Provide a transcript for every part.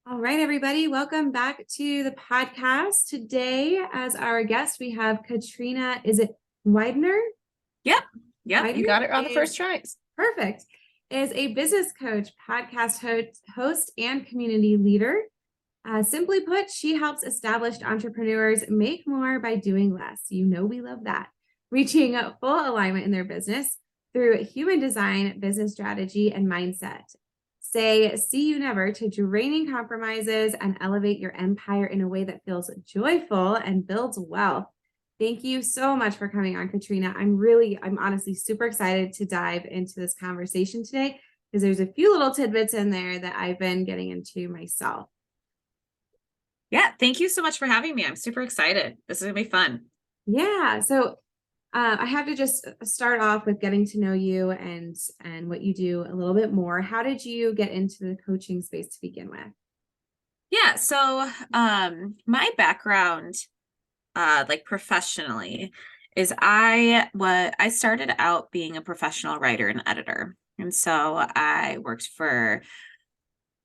All right, everybody, welcome back to the podcast. Today, as our guest, we have Katrina, is it Widener? Yep. You Widener got it on the is first tries. perfect. Is a business coach, podcast host, and community leader. Simply put, she helps established entrepreneurs make more by doing less. You know, we love that. Reaching a full alignment in their business through human design, business strategy, and mindset. Say see you never to draining compromises and elevate your empire in a way that feels joyful and builds wealth. Thank you so much for coming on, Katrina. I'm honestly super excited to dive into this conversation today because there's a few little tidbits in there that I've been getting into myself. Yeah. Thank you so much for having me. I'm super excited. This is going to be fun. Yeah. So I have to just start off with getting to know you and what you do a little bit more. How did you get into the coaching space to begin with? Yeah. So, my background, like professionally is I started out being a professional writer and editor. And so I worked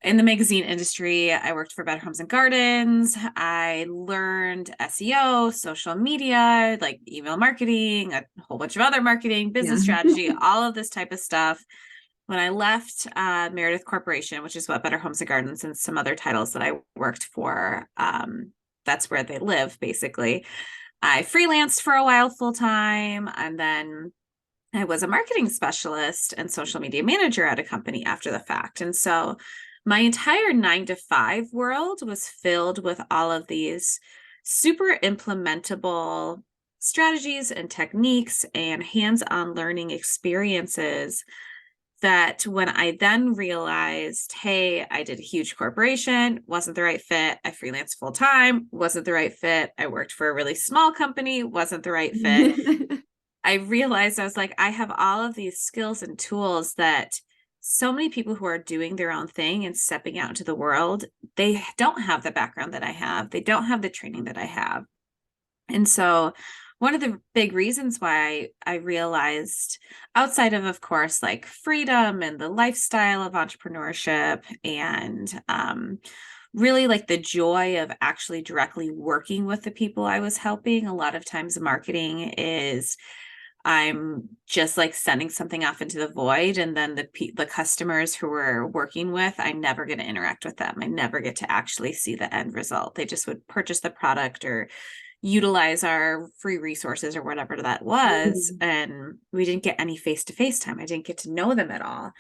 in the magazine industry. I worked for Better Homes and Gardens. I learned SEO, social media, like email marketing, a whole bunch of other marketing, business strategy, all of this type of stuff. When I left Meredith Corporation, which is what Better Homes and Gardens and some other titles that I worked for, that's where they live, basically. I freelanced for a while full time, and then I was a marketing specialist and social media manager at a company after the fact. And so my entire 9 to 5 world was filled with all of these super implementable strategies and techniques and hands-on learning experiences that when I then realized, hey, I did a huge corporation, wasn't the right fit. I freelanced full time, wasn't the right fit. I worked for a really small company, wasn't the right fit. I realized I was like, I have all of these skills and tools that so many people who are doing their own thing and stepping out into the world, they don't have the background that I have. They don't have the training that I have. And so one of the big reasons why I realized, outside of course, like freedom and the lifestyle of entrepreneurship and really like the joy of actually directly working with the people I was helping. A lot of times marketing is I'm just like sending something off into the void, and then the customers who we're working with, I never get to interact with them. I never get to actually see the end result. They just would purchase the product or utilize our free resources or whatever that was. And we didn't get any face-to-face time. I didn't get to know them at all.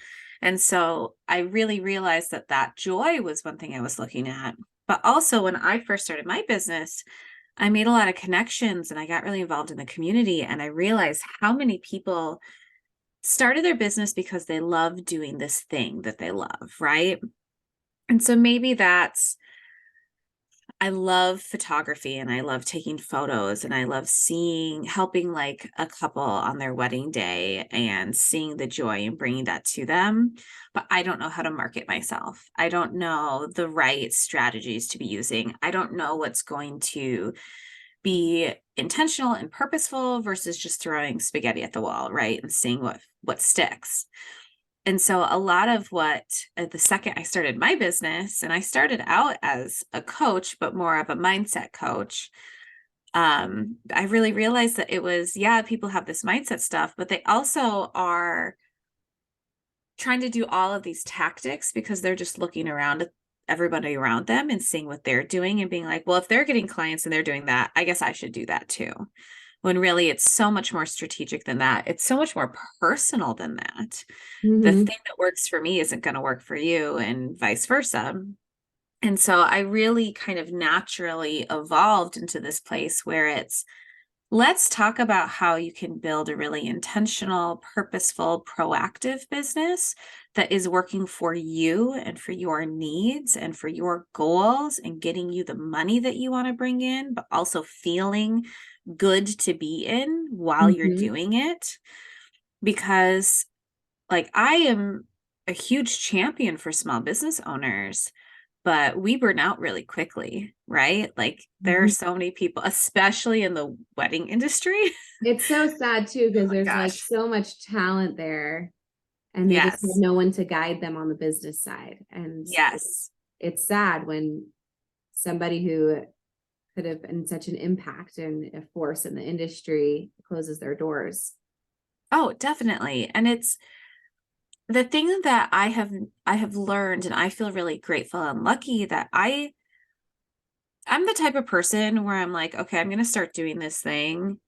And so I really realized that joy was one thing I was looking at. But also when I first started my business, I made a lot of connections and I got really involved in the community. And I realized how many people started their business because they love doing this thing that they love, right? And so maybe I love photography and I love taking photos and I love helping like a couple on their wedding day and seeing the joy and bringing that to them. But I don't know how to market myself. I don't know the right strategies to be using. I don't know what's going to be intentional and purposeful versus just throwing spaghetti at the wall, right? And seeing what sticks. And so a lot of the second I started my business, and I started out as a coach, but more of a mindset coach, I really realized that it was, yeah, people have this mindset stuff, but they also are trying to do all of these tactics because they're just looking around at everybody around them and seeing what they're doing and being like, well, if they're getting clients and they're doing that, I guess I should do that too. When really it's so much more strategic than that. It's so much more personal than that. The thing that works for me isn't going to work for you and vice versa. And so I really kind of naturally evolved into this place where let's talk about how you can build a really intentional, purposeful, proactive business that is working for you and for your needs and for your goals and getting you the money that you want to bring in, but also feeling good to be in while you're doing it. Because like I am a huge champion for small business owners, but we burn out really quickly, right? Like there are so many people, especially in the wedding industry. It's so sad too, because Oh my there's like gosh. so much talent there and they just have Yes. no one to guide them on the business side. And Yes. it's sad when somebody who could have been such an impact and a force in the industry closes their doors. Oh, definitely. And it's the thing that I have learned, and I feel really grateful and lucky that I'm the type of person where I'm like, okay, I'm going to start doing this thing.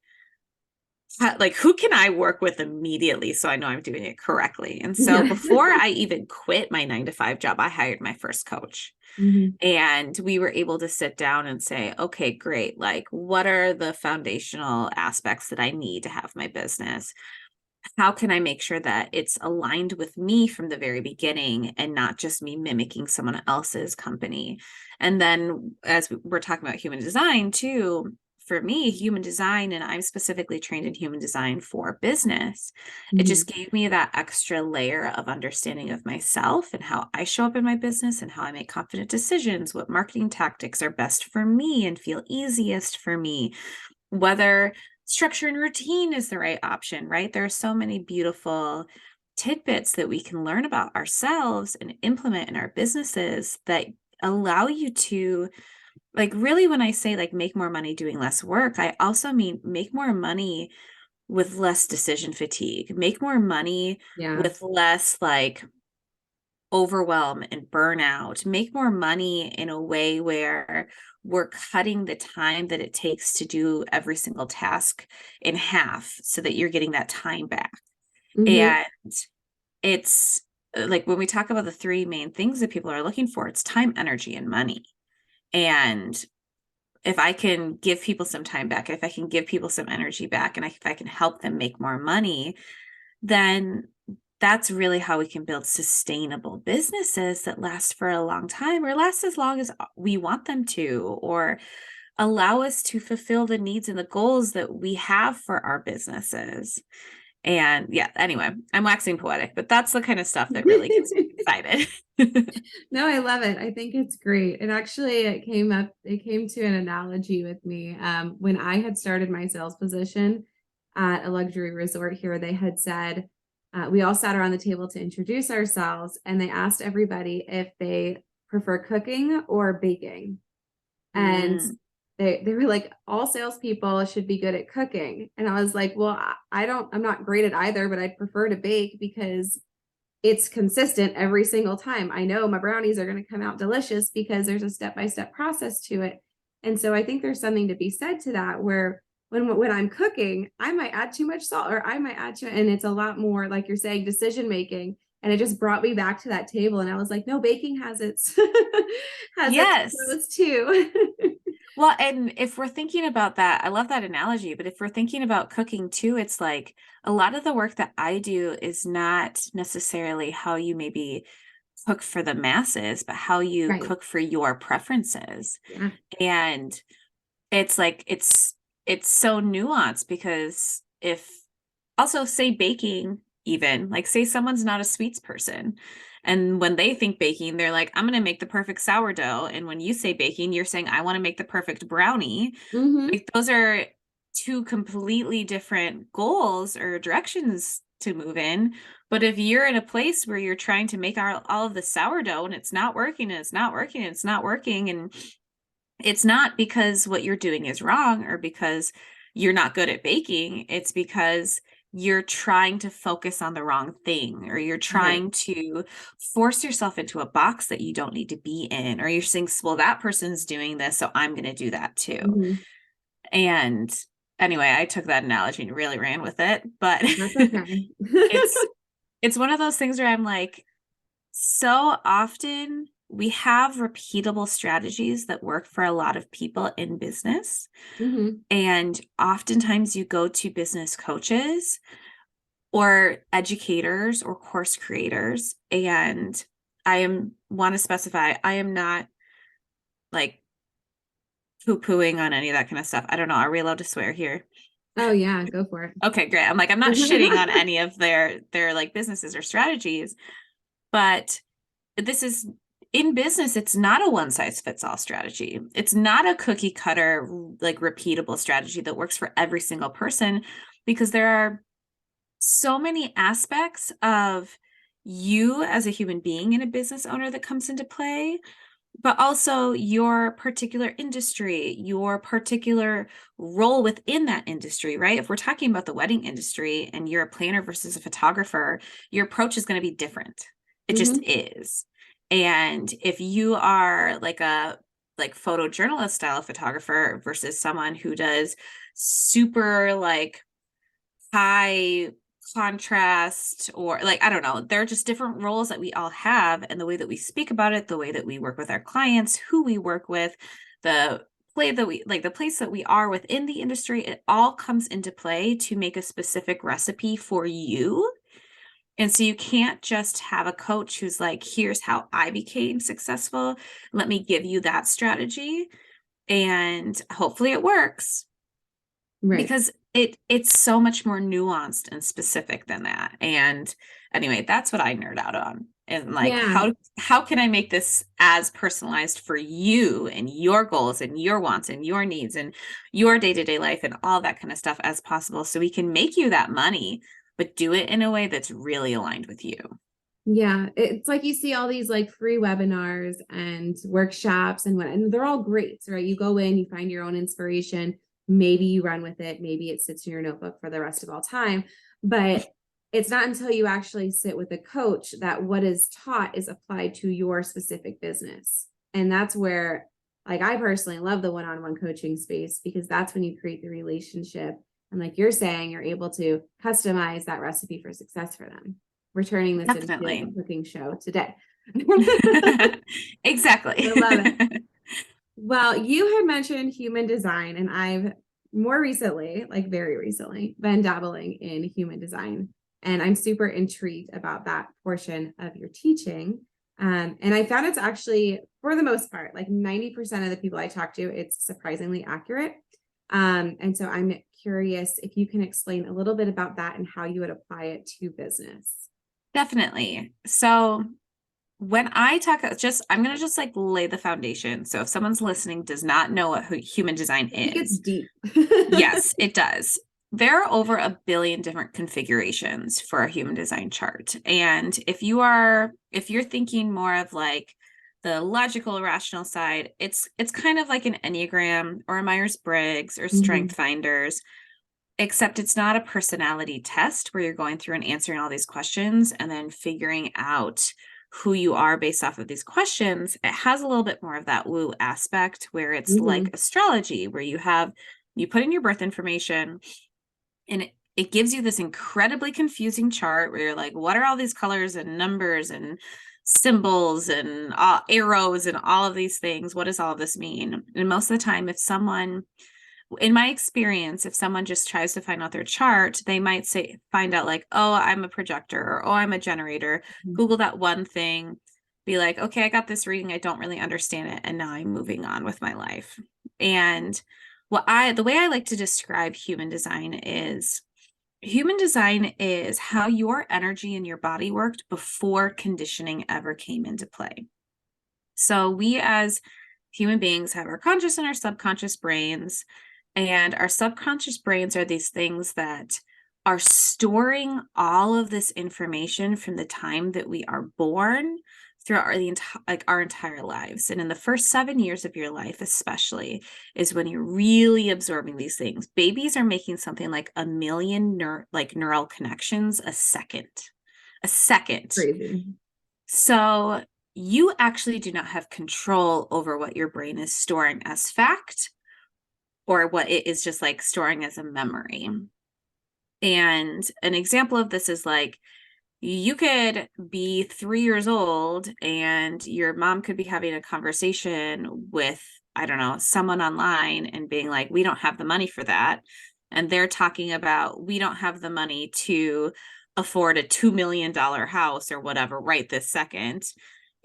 Like, who can I work with immediately so I know I'm doing it correctly? And so before I even quit my 9 to 5 job, I hired my first coach. Mhm. And we were able to sit down and say, okay, great. Like, what are the foundational aspects that I need to have my business? How can I make sure that it's aligned with me from the very beginning and not just me mimicking someone else's company? And then, as we're talking about human design too, for me, human design, and I'm specifically trained in human design for business, it Mhm. just gave me that extra layer of understanding of myself and how I show up in my business and how I make confident decisions, what marketing tactics are best for me and feel easiest for me, whether structure and routine is the right option, right? There are so many beautiful tidbits that we can learn about ourselves and implement in our businesses that allow you to, like, really, when I say like make more money doing less work, I also mean make more money with less decision fatigue, make more money Yeah. with less like overwhelm and burnout, make more money in a way where we're cutting the time that it takes to do every single task in half so that you're getting that time back. Mhm. And it's like when we talk about the three main things that people are looking for, it's time, energy, and money. And if I can give people some time back, if I can give people some energy back, and if I can help them make more money, then that's really how we can build sustainable businesses that last for a long time or last as long as we want them to, or allow us to fulfill the needs and the goals that we have for our businesses. And yeah, anyway, I'm waxing poetic, but that's the kind of stuff that really gets me excited. No, I love it. I think it's great. And actually it came to an analogy with me. When I had started my sales position at a luxury resort here, they had said, we all sat around the table to introduce ourselves, and they asked everybody if they prefer cooking or baking. And Mm, they were like, all salespeople should be good at cooking. And I was like, well, I'm not great at either, but I'd prefer to bake because it's consistent every single time. I know my brownies are going to come out delicious because there's a step-by-step process to it. And so I think there's something to be said to that, where when I'm cooking, I might add too much salt, or I might add too, and it's a lot more, like you're saying, decision making. And it just brought me back to that table. And I was like, no, baking has its has its yes. pros too. Well, and if we're thinking about that, I love that analogy, but if we're thinking about cooking too, it's like a lot of the work that I do is not necessarily how you maybe cook for the masses, but how you Right. cook for your preferences. Yeah. And it's like it's so nuanced because if also say baking, even like say someone's not a sweets person, and when they think baking they're like, I'm going to make the perfect sourdough, and when you say baking you're saying I want to make the perfect brownie. Mm-hmm. Like those are two completely different goals or directions to move in. But if you're in a place where you're trying to make all of the sourdough and it's not working and it's not working and it's not working, and it's not because what you're doing is wrong or because you're not good at baking. It's because you're trying to focus on the wrong thing, or you're Right. trying to force yourself into a box that you don't need to be in, or you're saying, well, that person's doing this, so I'm going to do that too. Mm-hmm. And anyway, I took that analogy and really ran with it, but That's okay. it's it's one of those things where I'm like, so often we have repeatable strategies that work for a lot of people in business. Mm-hmm. And oftentimes you go to business coaches or educators or course creators. And want to specify, I am not like poo-pooing on any of that kind of stuff. I don't know. Are we allowed to swear here? Oh yeah, go for it. Okay, great. I'm like, I'm not shitting on any of their like businesses or strategies, but this is in business, it's not a one size fits all strategy. It's not a cookie cutter, like repeatable strategy that works for every single person, because there are so many aspects of you as a human being and a business owner that comes into play. but also your particular industry, your particular role within that industry, right? If we're talking about the wedding industry and you're a planner versus a photographer, your approach is going to be different. It just Mm-hmm. is. And if you are like a photojournalist style photographer versus someone who does super like high contrast, or like, I don't know, there are just different roles that we all have, and the way that we speak about it, the way that we work with our clients, who we work with, the play that we like, the place that we are within the industry, it all comes into play to make a specific recipe for you. And so you can't just have a coach who's like, here's how I became successful, let me give you that strategy and hopefully it works, Right. because it's so much more nuanced and specific than that. And anyway, that's what I nerd out on. And like, Yeah. how can I make this as personalized for you and your goals and your wants and your needs and your day-to-day life and all that kind of stuff as possible, so we can make you that money, but do it in a way that's really aligned with you. Yeah, it's like you see all these like free webinars and workshops and they're all great, right? You go in, you find your own inspiration, maybe you run with it, maybe it sits in your notebook for the rest of all time, but it's not until you actually sit with a coach that what is taught is applied to your specific business. And that's where, like, I personally love the one-on-one coaching space, because that's when you create the relationship. And like you're saying, you're able to customize that recipe for success for them. We're turning this into Definitely. a cooking show today. Exactly. I love it. Well, you had mentioned human design, and I've more recently, like very recently, been dabbling in human design. And I'm super intrigued about that portion of your teaching. And I found it's actually, for the most part, like 90% of the people I talk to, it's surprisingly accurate. And so I'm curious if you can explain a little bit about that and how you would apply it to business. Definitely. So when I talk, I'm going to just like lay the foundation. So if someone's listening does not know what human design It gets is, deep. yes, it does. There are over 1 billion different configurations for a human design chart. And if you're thinking more of like the logical, rational side, it's kind of like an Enneagram or a Myers-Briggs or Strength Mhm. Finders, except it's not a personality test where you're going through and answering all these questions and then figuring out who you are based off of these questions. It has a little bit more of that woo aspect, where it's like Mhm. astrology, where you put in your birth information, and it gives you this incredibly confusing chart where you're like, what are all these colors and numbers and symbols and arrows and all of these things? What does all of this mean? And most of the time, in my experience, if someone just tries to find out their chart, they might find out like, oh, I'm a projector, or oh, I'm a generator. Google that one thing, be like, okay, I got this reading, I don't really understand it, and now I'm moving on with my life. And the way I like to describe human design is how your energy and your body worked before conditioning ever came into play. So we as human beings have our conscious and our subconscious brains. And our subconscious brains are these things that are storing all of this information from the time that we are born throughout our entire lives. And in the first 7 years of your life, especially, is when you're really absorbing these things. Babies are making something like 1 million neural connections a second. A second. Crazy. So you actually do not have control over what your brain is storing as fact, or what it is just like storing as a memory. And an example of this is like, you could be 3 years old and your mom could be having a conversation with, I don't know, someone online and being like, we don't have the money for that. And they're talking about, we don't have the money to afford a $2 million house or whatever right this second.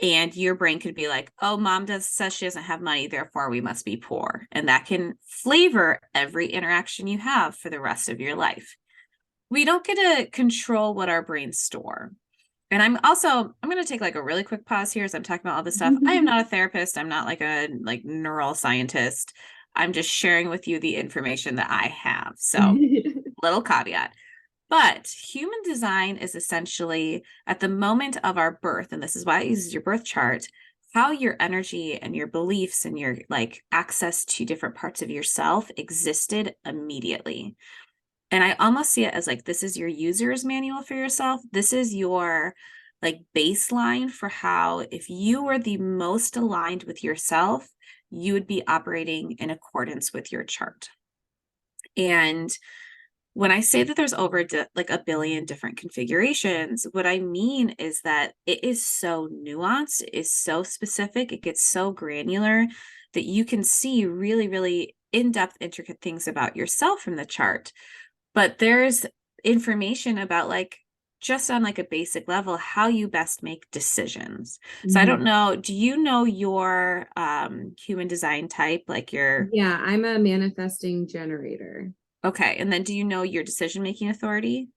And your brain could be like, oh, says she doesn't have money, therefore we must be poor. And that can flavor every interaction you have for the rest of your life. We don't get to control what our brains store. And I'm going to take like a really quick pause here as I'm talking about all this stuff. I am not a therapist. I'm not like a neural scientist. I'm just sharing with you the information that I have. So little caveat. But human design is essentially at the moment of our birth, and this is why it uses your birth chart, how your energy and your beliefs and your like access to different parts of yourself existed immediately. And I almost see it as like, this is your user's manual for yourself. This is your like baseline for how, if you were the most aligned with yourself, you would be operating in accordance with your chart. And when I say that there's over like a billion different configurations, what I mean is that it is so nuanced, it is so specific, it gets so granular that you can see really, really in-depth, intricate things about yourself from the chart. But there's information about like, just on like a basic level, how you best make decisions. So I don't know, do you know your human design type, like your... Yeah, I'm a manifesting generator. Okay, and then do you know your decision-making authority?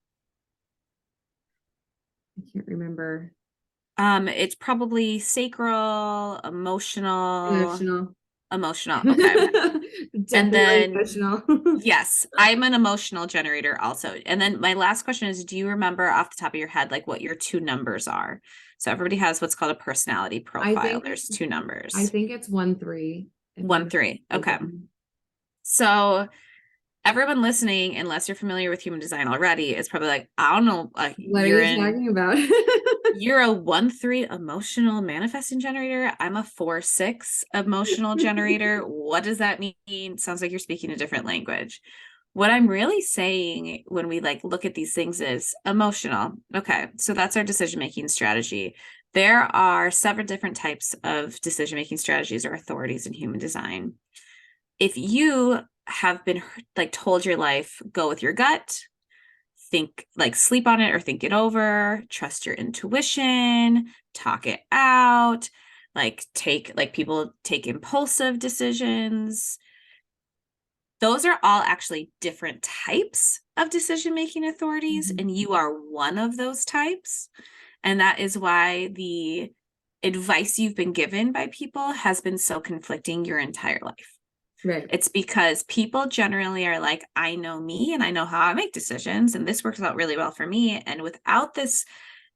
I can't remember. It's probably sacral, emotional, Emotional. okay. And Definitely then, emotional. yes, I'm an emotional generator also. And then my last question is, do you remember off the top of your head, like what your two numbers are? So everybody has what's called a personality profile. There's two I numbers. think it's 1-3. If I'm 1-3. Okay. mistaken. So everyone listening, unless you're familiar with human design already, is probably like, I don't know, like What are you talking about? you're a 1-3 emotional manifesting generator. I'm a 4-6 emotional generator. What does that mean? Sounds like you're speaking a different language. What I'm really saying when we like look at these things is emotional. Okay, so that's our decision-making strategy. There are several different types of decision-making strategies or authorities in human design. If you have been like told your life, go with your gut, think like sleep on it or think it over, trust your intuition, talk it out, like people take impulsive decisions. Those are all actually different types of decision-making authorities, and you are one of those types. And that is why the advice you've been given by people has been so conflicting your entire life. Right. It's because people generally are like, I know me and I know how I make decisions, and this works out really well for me. And without this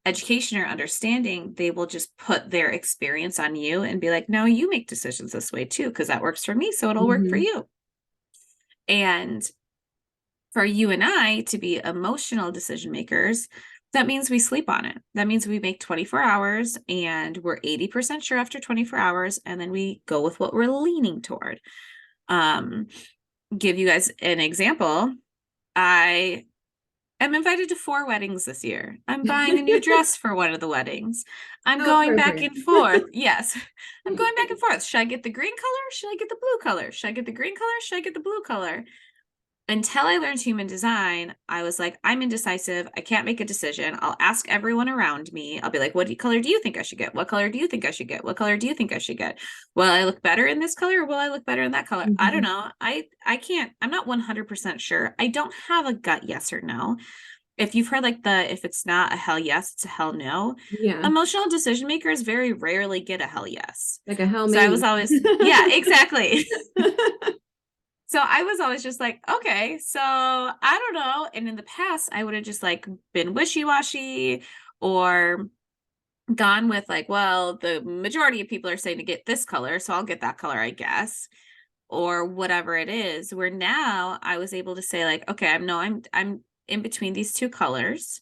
education or understanding, they will just put their experience on you and be like, no, you make decisions this way too, because that works for me, so it'll work for you. And for you and I to be emotional decision makers, that means we sleep on it. That means we make 24 hours and we're 80% sure after 24 hours, and then we go with what we're leaning toward. Give you guys an example. I am invited to 4 weddings this year. I'm buying a new dress for one of the weddings. I'm going back and forth. Yes, I'm going back and forth. Should I get the green color? Should I get the blue color? Should I get the green color? Should I get the blue color? Until I learned human design, I was like, I'm indecisive. I can't make a decision. I'll ask everyone around me. I'll be like, what color do you think I should get? What color do you think I should get? What color do you think I should get? Will I look better in this color or will I look better in that color? I don't know. I can't, I'm not 100% sure. I don't have a gut yes or no. If you've heard like if it's not a hell yes, it's a hell no. Yeah. Emotional decision makers very rarely get a hell yes. Like a hell maybe. So I was always, yeah, exactly. So I was always just like, okay, so I don't know. And in the past, I would have just like been wishy-washy or gone with like, well, the majority of people are saying to get this color, so I'll get that color, I guess, or whatever it is. Where now I was able to say like, okay, I'm in between these two colors.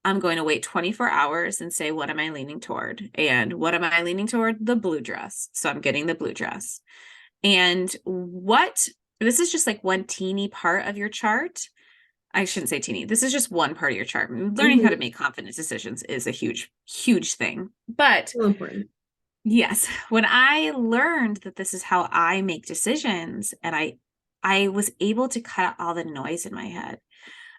I'm going to wait 24 hours and say, what am I leaning toward? And what am I leaning toward? The blue dress. So I'm getting the blue dress. And this is just like one teeny part of your chart. I shouldn't say teeny. This is just one part of your chart. Learning how to make confident decisions is a huge, huge thing. But so important. Yes, when I learned that this is how I make decisions, and I was able to cut out all the noise in my head.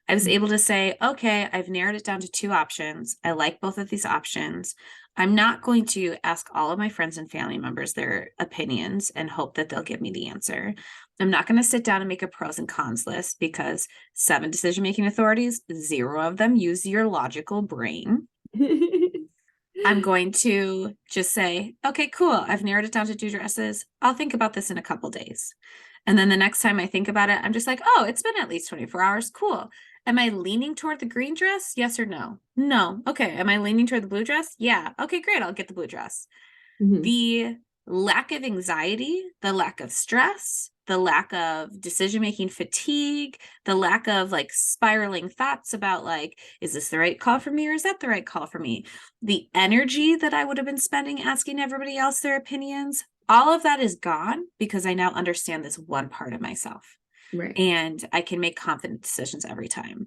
I was able to say, okay, I've narrowed it down to 2 options. I like both of these options. I'm not going to ask all of my friends and family members their opinions and hope that they'll give me the answer. I'm not going to sit down and make a pros and cons list because 7 decision-making authorities, 0 of them use your logical brain. I'm going to just say, okay, cool. I've narrowed it down to 2 dresses. I'll think about this in a couple days. And then the next time I think about it, I'm just like, oh, it's been at least 24 hours. Cool. Am I leaning toward the green dress? Yes or no? No. Okay. Am I leaning toward the blue dress? Yeah. Okay, great. I'll get the blue dress. Mhm. The lack of anxiety, the lack of stress, the lack of decision-making fatigue, the lack of like spiraling thoughts about like, is this the right call for me or is that the right call for me? The energy that I would have been spending asking everybody else their opinions, all of that is gone because I now understand this one part of myself Right. and I can make confident decisions every time.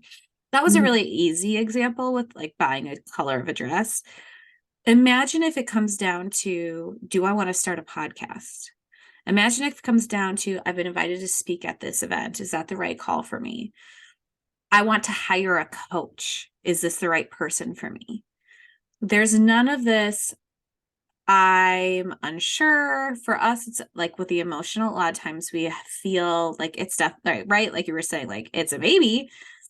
That was a Mhm. really easy example with like buying a color of a dress. Imagine if it comes down to, do I want to start a podcast? Imagine if it comes down to, I've been invited to speak at this event. Is that the right call for me? I want to hire a coach. Is this the right person for me? There's none of this. I'm unsure. For us, it's like with the emotional, a lot of times we feel like it's stuff, right? Like you were saying, like it's a baby.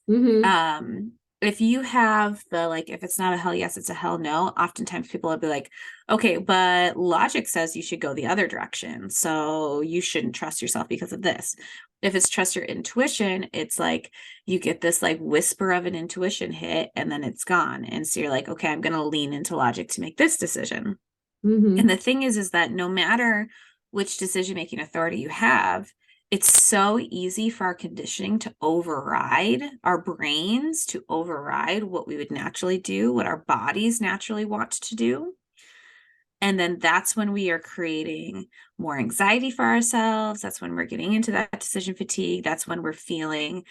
Mhm. um if you have the like, if it's not a hell yes, it's a hell no, oftentimes people will be like, okay, but logic says you should go the other direction, so you shouldn't trust yourself because of this. If it's trust your intuition, it's like you get this like whisper of an intuition hit and then it's gone, and so you're like, okay, I'm going to lean into logic to make this decision. And Mhm. the thing is that no matter which decision making authority you have, it's so easy for our conditioning to override our brains, to override what we would naturally do, what our bodies naturally want to do. And then that's when we are creating more anxiety for ourselves. That's when we're getting into that decision fatigue. That's when we're feeling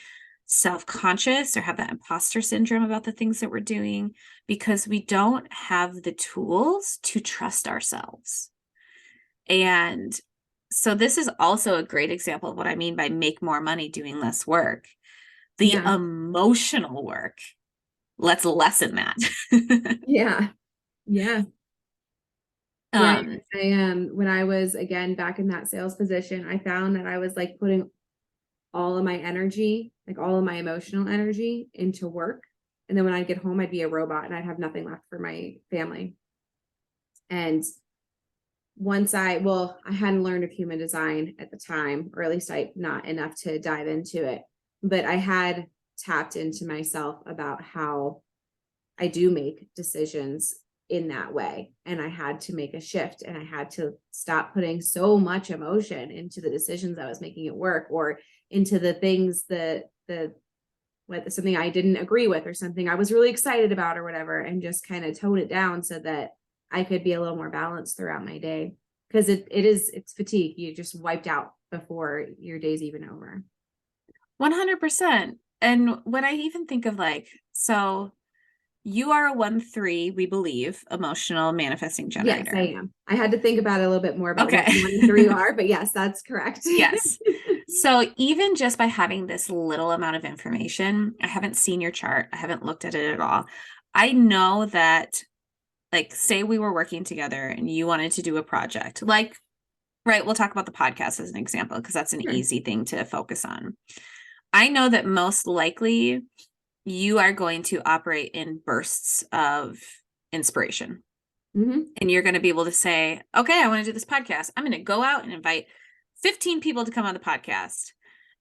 self-conscious or have that imposter syndrome about the things that we're doing because we don't have the tools to trust ourselves. And so this is also a great example of what I mean by make more money doing less work. The Yeah. emotional work. Let's lessen that. Yeah. Yeah. Yeah. um, I when I was again back in that sales position, I found that I was like putting all of my energy, like all of my emotional energy into work. And then when I'd get home, I'd be a robot and I'd have nothing left for my family. And I hadn't learned of human design at the time, or at least not enough to dive into it, but I had tapped into myself about how I do make decisions in that way. And I had to make a shift and I had to stop putting so much emotion into the decisions I was making at work or into the things that something I didn't agree with or something I was really excited about or whatever, and just kind of tone it down so that I could be a little more balanced throughout my day. Because it's fatigue. You just wiped out before your day's even over. 100%. And when I even think of like, so you are a 1-3, we believe, emotional manifesting Yes, I generator. am. I had to think about it a little bit more about Okay. what 1 and 3 are, but yes, that's correct. Yes. So even just by having this little amount of information, I haven't seen your chart, I haven't looked at it at all. I know that, like, say we were working together and you wanted to do a project, like, right, we'll talk about the podcast as an example, because that's an Sure. easy thing to focus on. I know that most likely you are going to operate in bursts of inspiration. Hmm. And you're going to be able to say, okay, I want to do this podcast. I'm going to go out and invite 15 people to come on the podcast.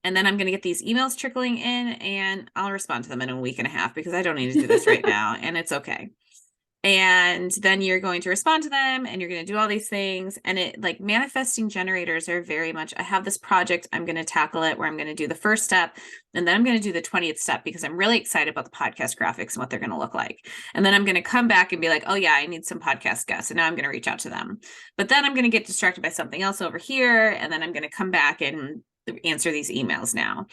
And then I'm going to get these emails trickling in and I'll respond to them in a week and a half because I don't need to do this right now. And it's okay. And then you're going to respond to them and you're going to do all these things. And it, like, manifesting generators are very much, I have this project, I'm going to tackle it, where I'm going to do the first step and then I'm going to do the 20th step because I'm really excited about the podcast graphics and what they're going to look like. And then I'm going to come back and be like, oh yeah, I need some podcast guests. And now I'm going to reach out to them. But then I'm going to get distracted by something else over here. And then I'm going to come back and answer these emails now.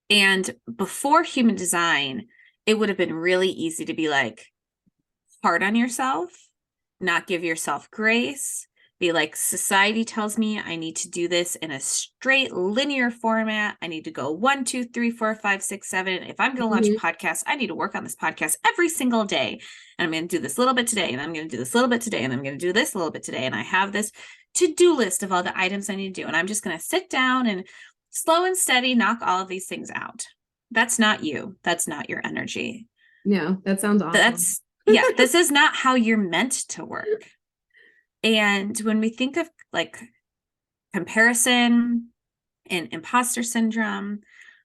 And before human design, it would have been really easy to be like, hard on yourself, not give yourself grace, be like, society tells me I need to do this in a straight linear format. I need to go 1, 2, 3, 4, 5, 6, 7. If I'm going to launch a Hmm. podcast, I need to work on this podcast every single day. And I'm going to do this little bit today, and I'm going to do this little bit today, and I'm going to do this little bit today. And I have this to-do list of all the items I need to do. And I'm just going to sit down and slow and steady knock all of these things out. That's not you. That's not your energy. No, that sounds awful. That's, yeah, this is not how you're meant to work. And when we think of like comparison and imposter syndrome,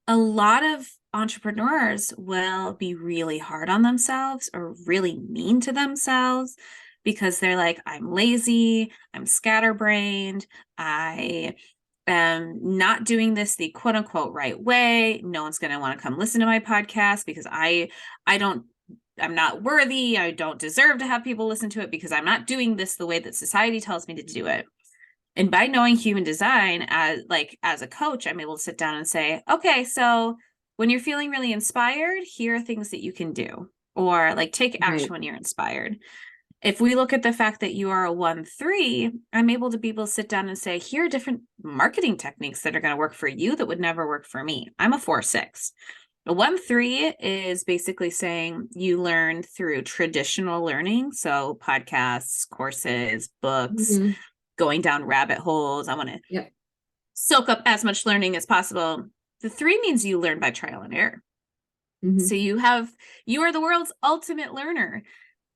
a lot of entrepreneurs will be really hard on themselves or really mean to themselves because they're like, I'm lazy, I'm scatterbrained, I am not doing this the quote unquote right way. No one's going to want to come listen to my podcast because I'm not worthy. I don't deserve to have people listen to it because I'm not doing this the way that society tells me to do it. And by knowing human design as a coach, I'm able to sit down and say, okay, so when you're feeling really inspired, here are things that you can do, or like take action Right. when you're inspired. If we look at the fact that you are a 1-3, I'm able to be able to sit down and say, here are different marketing techniques that are going to work for you that would never work for me. I'm a 4-6. A 1-3 is basically saying you learn through traditional learning. So podcasts, courses, books, Mhm. going down rabbit holes. I want to Yep. soak up as much learning as possible. The 3 means you learn by trial and error. So Mhm. you are the world's ultimate learner.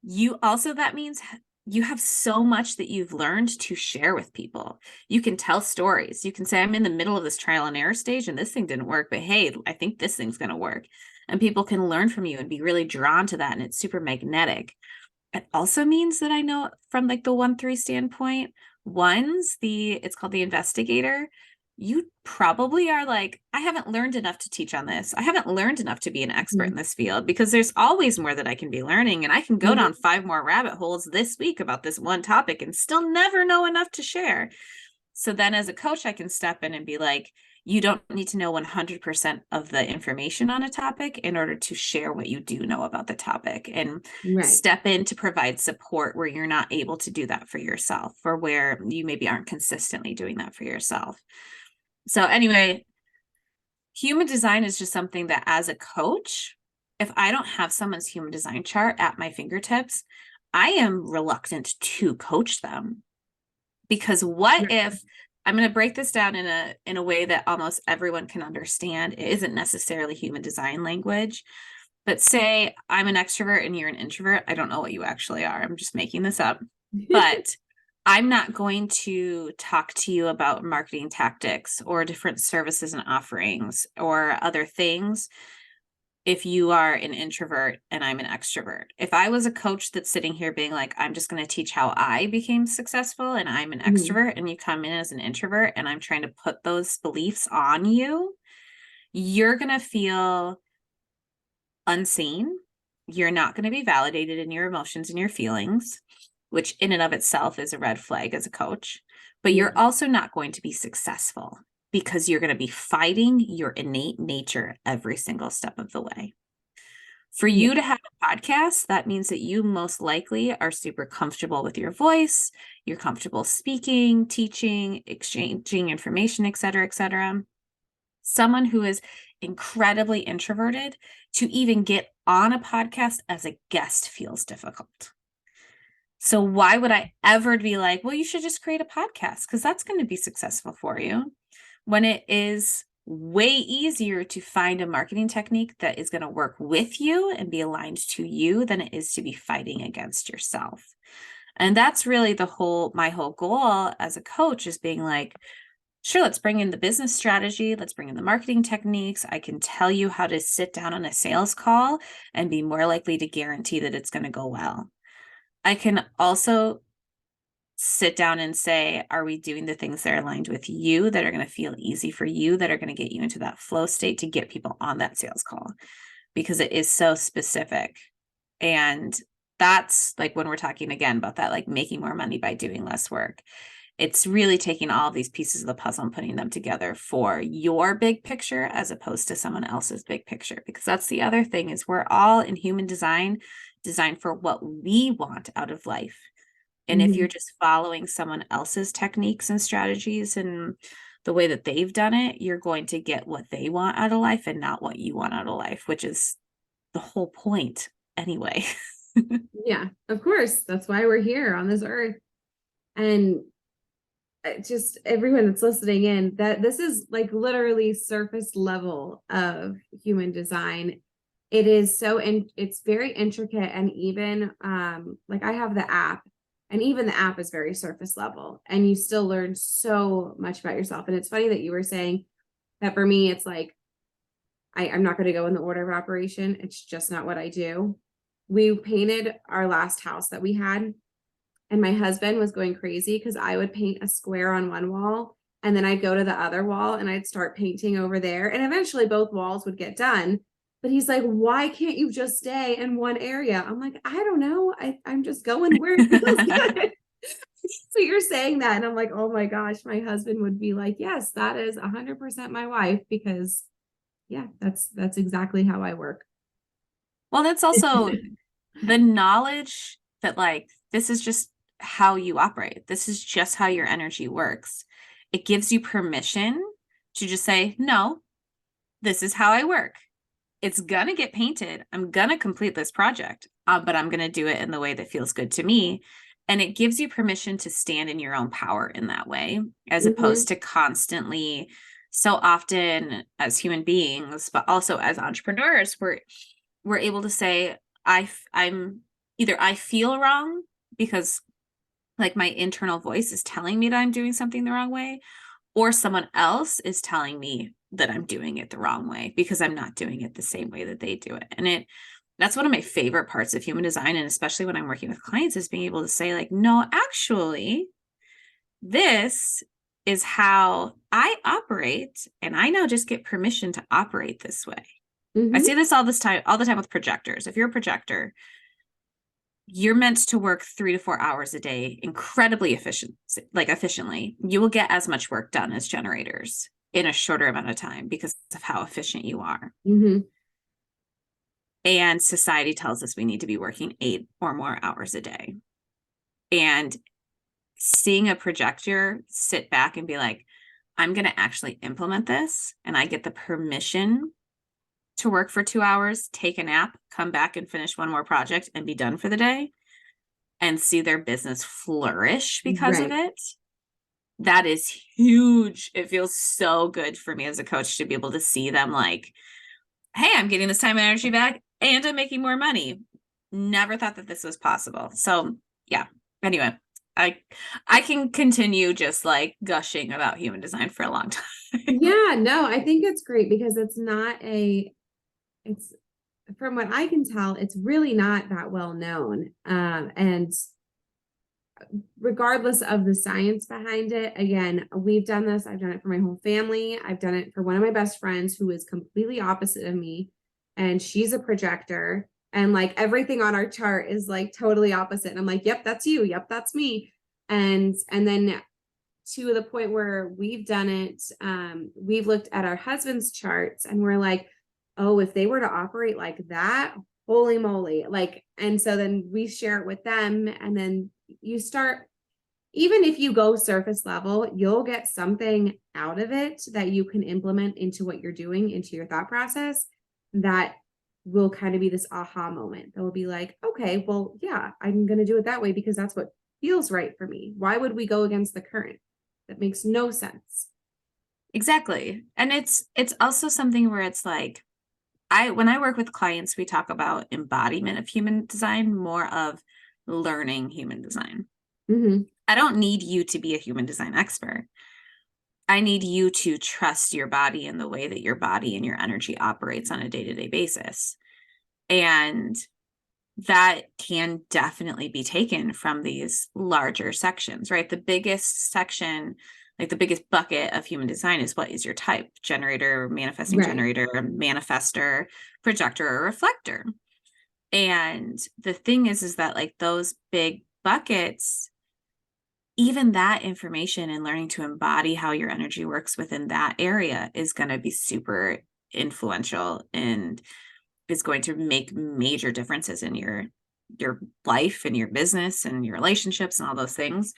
That means you have so much that you've learned to share with people. You can tell stories. You can say, I'm in the middle of this trial and error stage and this thing didn't work, but hey, I think this thing's going to work. And people can learn from you and be really drawn to that. And it's super magnetic. It also means that I know from like the 1-3 standpoint, it's called the investigator. You probably are like, I haven't learned enough to teach on this. I haven't learned enough to be an expert in Mhm. this field, because there's always more that I can be learning. And I can go Mhm. down 5 more rabbit holes this week about this one topic and still never know enough to share. So then as a coach, I can step in and be like, you don't need to know 100% of the information on a topic in order to share what you do know about the topic, and Right. step in to provide support where you're not able to do that for yourself, or where you maybe aren't consistently doing that for yourself. So anyway, human design is just something that as a coach, if I don't have someone's human design chart at my fingertips, I am reluctant to coach them. Because what Right. if I'm going to break this down in a way that almost everyone can understand? It isn't necessarily human design language, but say I'm an extrovert and you're an introvert. I don't know what you actually are. I'm just making this up. But I'm not going to talk to you about marketing tactics or different services and offerings or other things if you are an introvert and I'm an extrovert. If I was a coach that's sitting here being like, I'm just going to teach how I became successful and I'm an Mhm. extrovert, and you come in as an introvert and I'm trying to put those beliefs on you, you're going to feel unseen. You're not going to be validated in your emotions and your feelings, which in and of itself is a red flag as a coach. But Yeah. you're also not going to be successful because you're going to be fighting your innate nature every single step of the way. For Yeah. you to have a podcast, that means that you most likely are super comfortable with your voice, you're comfortable speaking, teaching, exchanging information, et cetera, et cetera. Someone who is incredibly introverted, to even get on a podcast as a guest feels difficult. So why would I ever be like, well, you should just create a podcast because that's going to be successful for you, when it is way easier to find a marketing technique that is going to work with you and be aligned to you than it is to be fighting against yourself. And that's really my whole goal as a coach, is being like, sure, let's bring in the business strategy. Let's bring in the marketing techniques. I can tell you how to sit down on a sales call and be more likely to guarantee that it's going to go well. I can also sit down and say, are we doing the things that are aligned with you, that are going to feel easy for you, that are going to get you into that flow state to get people on that sales call? Because it is so specific. And that's like when we're talking again about that, like making more money by doing less work. It's really taking all these pieces of the puzzle and putting them together for your big picture as opposed to someone else's big picture. Because that's the other thing, is we're all in human design designed for what we want out of life. And if you're Mhm. just following someone else's techniques and strategies and the way that they've done it, you're going to get what they want out of life and not what you want out of life, which is the whole point anyway. Yeah, of course. That's why we're here on this earth. And just everyone that's listening in, that this is like literally surface level of human design. It is so, and it's very intricate. And even like I have the app, and even the app is very surface level, and you still learn so much about yourself. And it's funny that you were saying that. For me, it's like I'm not going to go in the order of operation. It's just not what I do. We painted our last house that we had, and my husband was going crazy because I would paint a square on one wall and then I'd go to the other wall and I'd start painting over there. And eventually both walls would get done. But he's like, why can't you just stay in one area? I'm like, I don't know. I'm just going where it feels good. So you're saying that. And I'm like, oh my gosh, my husband would be like, yes, that is 100% my wife, because yeah, that's exactly how I work. Well, that's also the knowledge that like, this is just how you operate. This is just how your energy works. It gives you permission to just say, no, this is how I work. It's going to get painted. I'm going to complete this project, but I'm going to do it in the way that feels good to me. And it gives you permission to stand in your own power in that way, as opposed to constantly, so often as human beings, but also as entrepreneurs, we're able to say, I'm either I feel wrong because like my internal voice is telling me that I'm doing something the wrong way, or someone else is telling me that I'm doing it the wrong way because I'm not doing it the same way that they do it. And that's one of my favorite parts of human design. And especially when I'm working with clients, is being able to say like, no, actually, this is how I operate. And I now just get permission to operate this way. I say this all the time with projectors. If you're a projector, you're meant to work 3 to 4 hours a day, incredibly efficiently. You will get as much work done as generators in a shorter amount of time because of how efficient you are. And society tells us we need to be working 8 or more hours a day. And seeing a projector sit back and be like, I'm going to actually implement this, and I get the permission to work for 2 hours, take a nap, come back and finish one more project and be done for the day, and see their business flourish because of it. That is huge. It feels so good for me as a coach to be able to see them like, hey, I'm getting this time and energy back and I'm making more money. Never thought that this was possible. So yeah, anyway, I can continue just like gushing about human design for a long time. Yeah, no, I think it's great because it's from what I can tell, it's really not that well known. And regardless of the science behind it, again, we've done this. I've done it for my whole family. I've done it for one of my best friends who is completely opposite of me, and she's a projector. And like everything on our chart is like totally opposite. And I'm like, yep, that's you. Yep, that's me. And then to the point where we've done it, we've looked at our husband's charts and we're like, oh, if they were to operate like that, holy moly. Like, and so then we share it with them, and then you start, even if you go surface level, you'll get something out of it that you can implement into what you're doing, into your thought process, that will kind of be this aha moment that will be like, okay, well, yeah, I'm going to do it that way because that's what feels right for me. Why would we go against the current? That makes no sense. Exactly. And it's also something where it's like, when I work with clients, we talk about embodiment of human design, more of learning human design. I don't need you to be a human design expert. I need you to trust your body and the way that your body and your energy operates on a day-to-day basis. And that can definitely be taken from these larger sections, right? The biggest section, like the biggest bucket of human design, is what is your type: generator, manifesting generator, manifester, projector, or reflector. And the thing is that like those big buckets, even that information and learning to embody how your energy works within that area is going to be super influential and is going to make major differences in your life and your business and your relationships and all those things.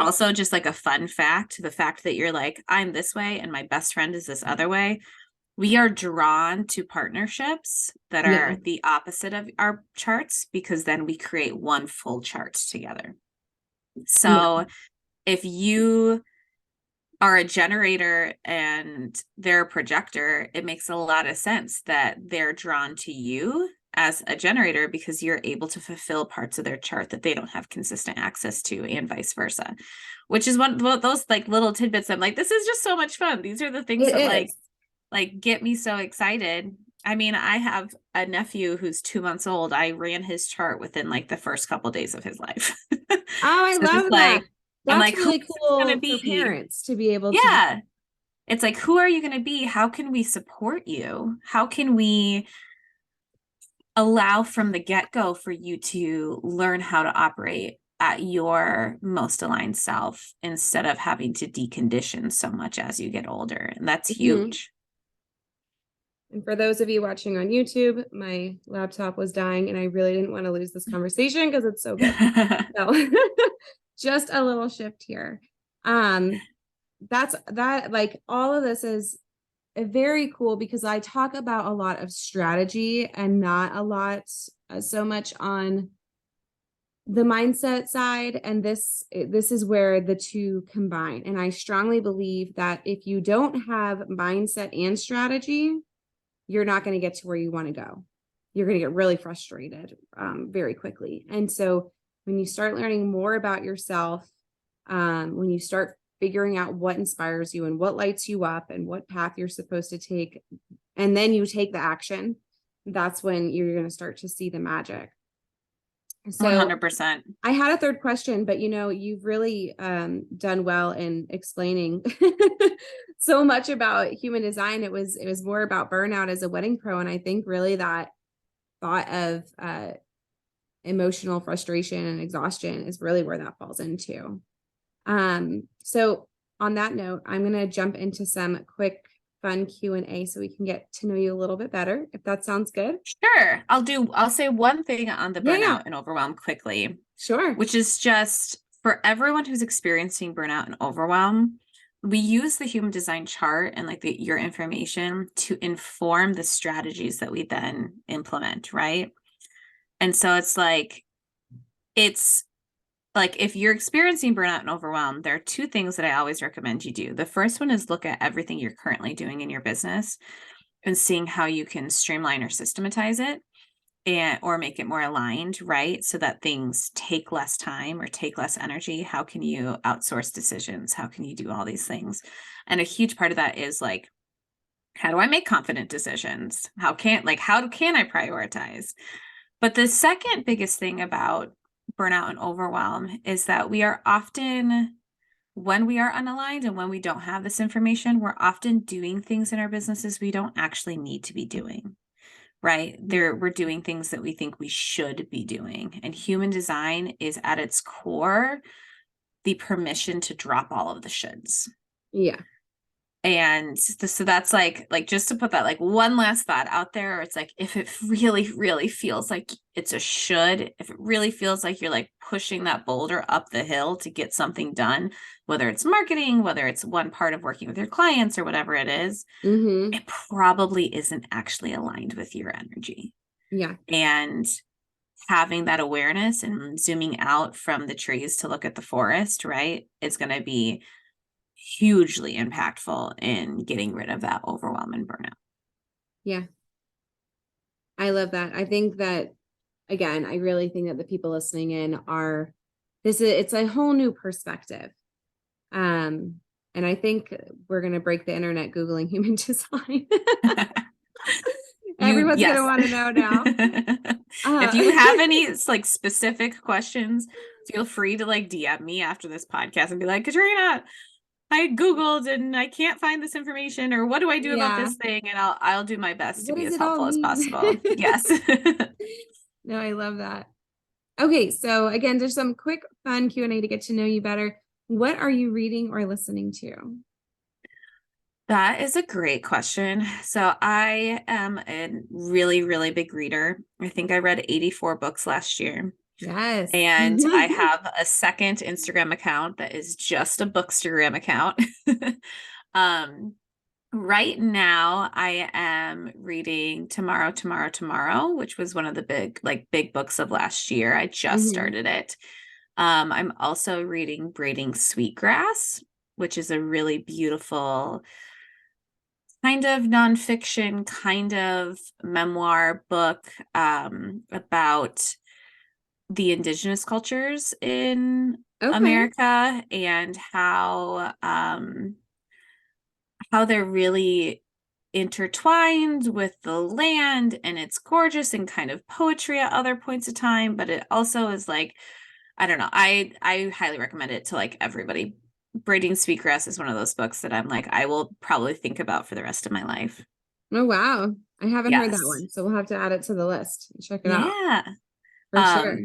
Also, just like a fun fact, the fact that you're like, I'm this way and my best friend is this other way. We are drawn to partnerships that are the opposite of our charts, because then we create one full chart together. So if you are a generator and they're a projector, it makes a lot of sense that they're drawn to you as a generator because you're able to fulfill parts of their chart that they don't have consistent access to, and vice versa, which is one of those like little tidbits. I'm like, this is just so much fun. These are the things that like get me so excited. I mean, I have a nephew who's 2 months old. I ran his chart within like the first couple days of his life. Oh, I So it's love that. like, I'm That's like, who really is this going to cool for be? parents to be able to. Yeah. It's like, who are you going to be? How can we support you? How can we allow from the get-go for you to learn how to operate at your most aligned self instead of having to decondition so much as you get older? And that's Mhm. huge. And for those of you watching on YouTube, my laptop was dying and I really didn't want to lose this conversation because it's so good. So just a little shift here. Um, that's that, like, all of this is very cool because I talk about a lot of strategy and not a lot so much on the mindset side, and this is where the two combine. And I strongly believe that if you don't have mindset and strategy, you're not going to get to where you want to go. You're going to get really frustrated very quickly. And so when you start learning more about yourself, when you start figuring out what inspires you and what lights you up and what path you're supposed to take, and then you take the action, that's when you're going to start to see the magic. So 100%. I had a third question, but you've really done well in explaining so much about human design. It was more about burnout as a wedding pro, and I think really that thought of emotional frustration and exhaustion is really where that falls into. So on that note, I'm going to jump into some quick fun Q&A so we can get to know you a little bit better, if that sounds good. Sure. I'll say one thing on the Yeah, burnout and overwhelm quickly, sure. which is just for everyone who's experiencing burnout and overwhelm, we use the human design chart and like your information to inform the strategies that we then implement, right? And so it's like if you're experiencing burnout and overwhelm, there are two things that I always recommend you do. The first one is look at everything you're currently doing in your business and seeing how you can streamline or systematize it or make it more aligned, right? So that things take less time or take less energy. How can you outsource decisions? How can you do all these things? And a huge part of that is like, how do I make confident decisions? How can I prioritize? But the second biggest thing about burnout and overwhelm is that we are often, when we are unaligned and when we don't have this information, we're often doing things in our businesses we don't actually need to be doing, right? We're doing things that we think we should be doing. And human design is at its core the permission to drop all of the shoulds. Yeah. And so that's like just to put that like one last thought out there, it's like if it really, really feels like it's a should, if it really feels like you're like pushing that boulder up the hill to get something done, whether it's marketing, whether it's one part of working with your clients or whatever it is, Mm-hmm. it probably isn't actually aligned with your energy. Yeah. And having that awareness and zooming out from the trees to look at the forest, right, is going to be hugely impactful in getting rid of that overwhelm and burnout. Yeah. I love that. I think that, again, I really think that the people listening in it's a whole new perspective. And I think we're going to break the internet Googling human design. Everyone's going to Yes. want to know now. If you have any like specific questions, feel free to like DM me after this podcast and be like, Katrina, I Googled and I can't find this information, or what do I do about Yeah. this thing? And I'll do my best to What be does as it all helpful as mean? possible. Yes. No, I love that. Okay, so again, there's some quick fun Q&A to get to know you better. What are you reading or listening to? That is a great question. So I am a really, really big reader. I think I read 84 books last year. Yes. And I have a second Instagram account that is just a bookstagram account. um, right now I am reading Tomorrow, Tomorrow, Tomorrow, which was one of the big books of last year. I just Mhm. started it. I'm also reading Braiding Sweetgrass, which is a really beautiful kind of nonfiction, kind of memoir book about the indigenous cultures in Okay. America and how they're really intertwined with the land, and it's gorgeous and kind of poetry at other points of time, but it also is like, I don't know. I highly recommend it to like everybody. Braiding Sweetgrass is one of those books that I'm like, I will probably think about for the rest of my life. Oh, wow. I haven't heard that Yes. one, so we'll have to add it to the list and check it out Yeah. for sure.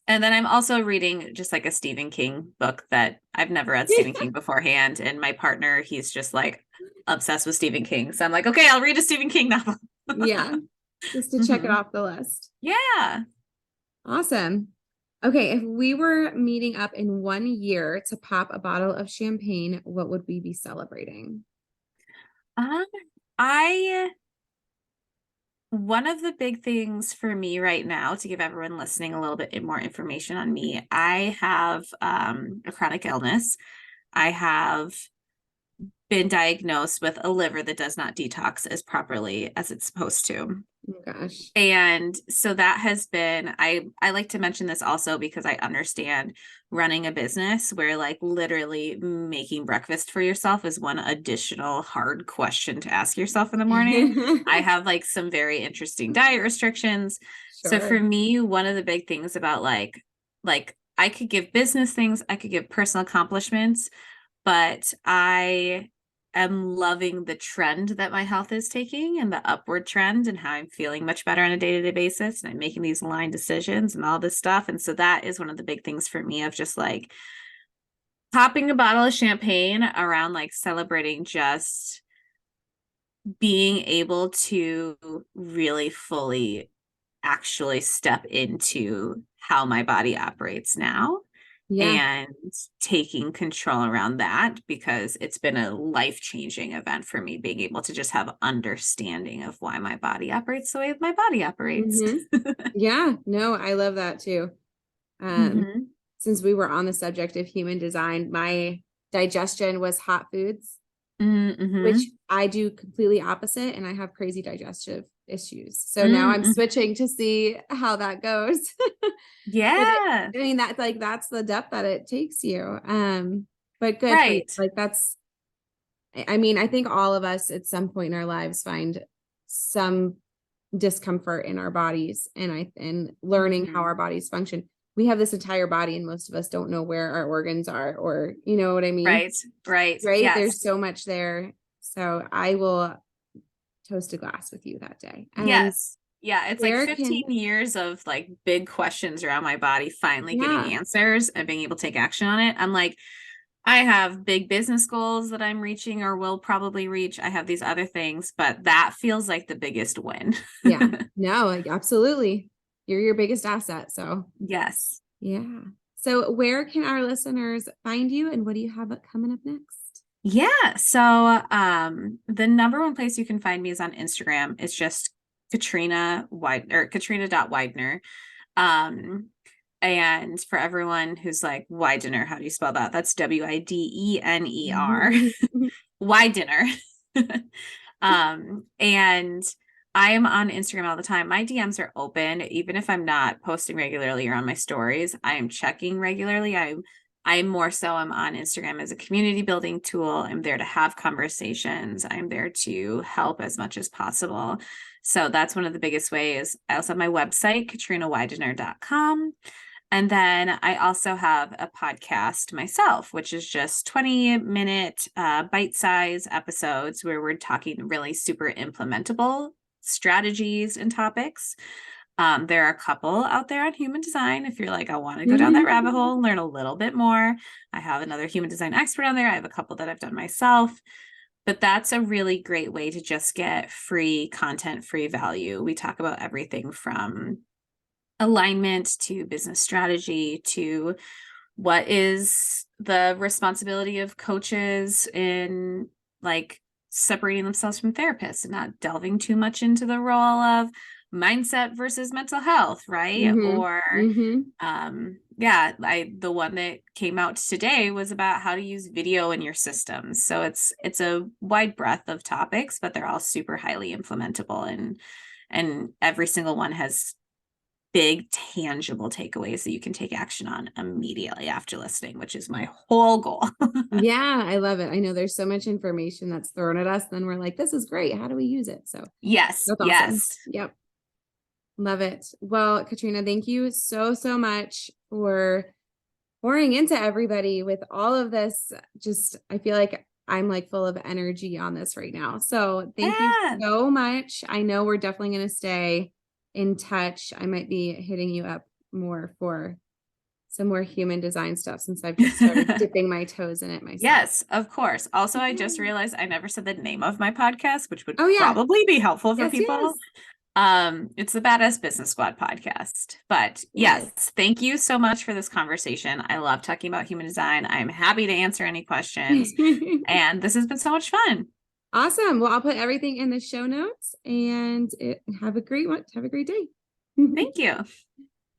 And then I'm also reading just like a Stephen King book that I've never read Stephen King beforehand. And my partner, he's just like obsessed with Stephen King. So I'm like, okay, I'll read a Stephen King novel. Yeah, just to check it Mhm. off the list. Yeah. Awesome. Okay, if we were meeting up in 1 year to pop a bottle of champagne, what would we be celebrating? Um, I One of the big things for me right now, to give everyone listening a little bit more information on me, I have a chronic illness. I have been diagnosed with a liver that does not detox as properly as it's supposed to. Oh gosh. And so that has been, I like to mention this also because I understand running a business where like literally making breakfast for yourself is one additional hard question to ask yourself in the morning. I have like some very interesting diet restrictions. So for Sure. me, one of the big things about like I could give business things, I could give personal accomplishments, but I am loving the trend that my health is taking and the upward trend, and how I'm feeling much better on a day-to-day basis, and I'm making these aligned decisions and all this stuff. And so that is one of the big things for me, of just like popping a bottle of champagne around like celebrating just being able to really fully actually step into how my body operates now Yeah. and taking control around that, because it's been a life-changing event for me, being able to just have understanding of why my body operates the way my body operates. Hmm. Yeah. No, I love that too. Hmm. Since we were on the subject of human design, my digestion was hot foods, which Hmm. I do completely opposite, and I have crazy digestive issues. So now I'm Hmm. switching to see how that goes. But Yeah. I mean, that's like, that's the depth that it takes you. But good for you. Right. Like that's, I mean, I think all of us at some point in our lives find some discomfort in our bodies, and learning how Hmm. our bodies function. We have this entire body and most of us don't know where our organs are, or you know what I mean? Right. Right. Right? There's Yes. so much there. So I will toast a glass with you that day. Yes. Yeah, it's like Where 15 can, years of like big questions around my body finally getting yeah. answers and being able to take action on it. I'm like, I have big business goals that I'm reaching or will probably reach. I have these other things, but that feels like the biggest win. Yeah. No, like absolutely. You're your biggest asset. So Yes. yeah. So where can our listeners find you, and what do you have coming up next? Yeah. So the number one place you can find me is on Instagram. It's just Katrina.Widener. Um, and for everyone who's like, Widener, how do you spell that? That's Widener. Widener. And I am on Instagram all the time. My DMs are open, even if I'm not posting regularly or on my stories. I am checking regularly. I'm more so, I'm on Instagram as a community building tool. I'm there to have conversations. I'm there to help as much as possible. So that's one of the biggest ways. I also have my website, katrinawidener.com. And then I also have a podcast myself, which is just 20-minute bite-sized episodes where we're talking really super implementable strategies and topics. There are a couple out there on human design. If you're like, I want to go down that rabbit hole and learn a little bit more, I have another human design expert on there. I have a couple that I've done myself. But that's a really great way to just get free content, free value. We talk about everything from alignment to business strategy to what is the responsibility of coaches in like separating themselves from therapists and not delving too much into the role of mindset versus mental health, right? Mm-hmm. Or Mm-hmm. yeah, the one that came out today was about how to use video in your systems. So it's a wide breadth of topics, but they're all super highly implementable, and every single one has big tangible takeaways that you can take action on immediately after listening, which is my whole goal. Yeah, I love it. I know there's so much information that's thrown at us. Then we're like, this is great. How do we use it? So Yes. that's awesome. Yep. Love it. Well, Katrina, thank you so, so much for pouring into everybody with all of this. Just, I feel like I'm like full of energy on this right now. So thank you so much. I know we're definitely going to stay in touch. I might be hitting you up more for some more human design stuff since I've just started dipping my toes in it myself. Yes, of course. Also, I just realized I never said the name of my podcast, which would yeah. probably be helpful for Yes, people. It's the Badass Business Squad podcast. But yes, thank you so much for this conversation. I love talking about human design. I'm happy to answer any questions. And this has been so much fun. Awesome. Well, I'll put everything in the show notes and have a great one. Have a great day. Thank you.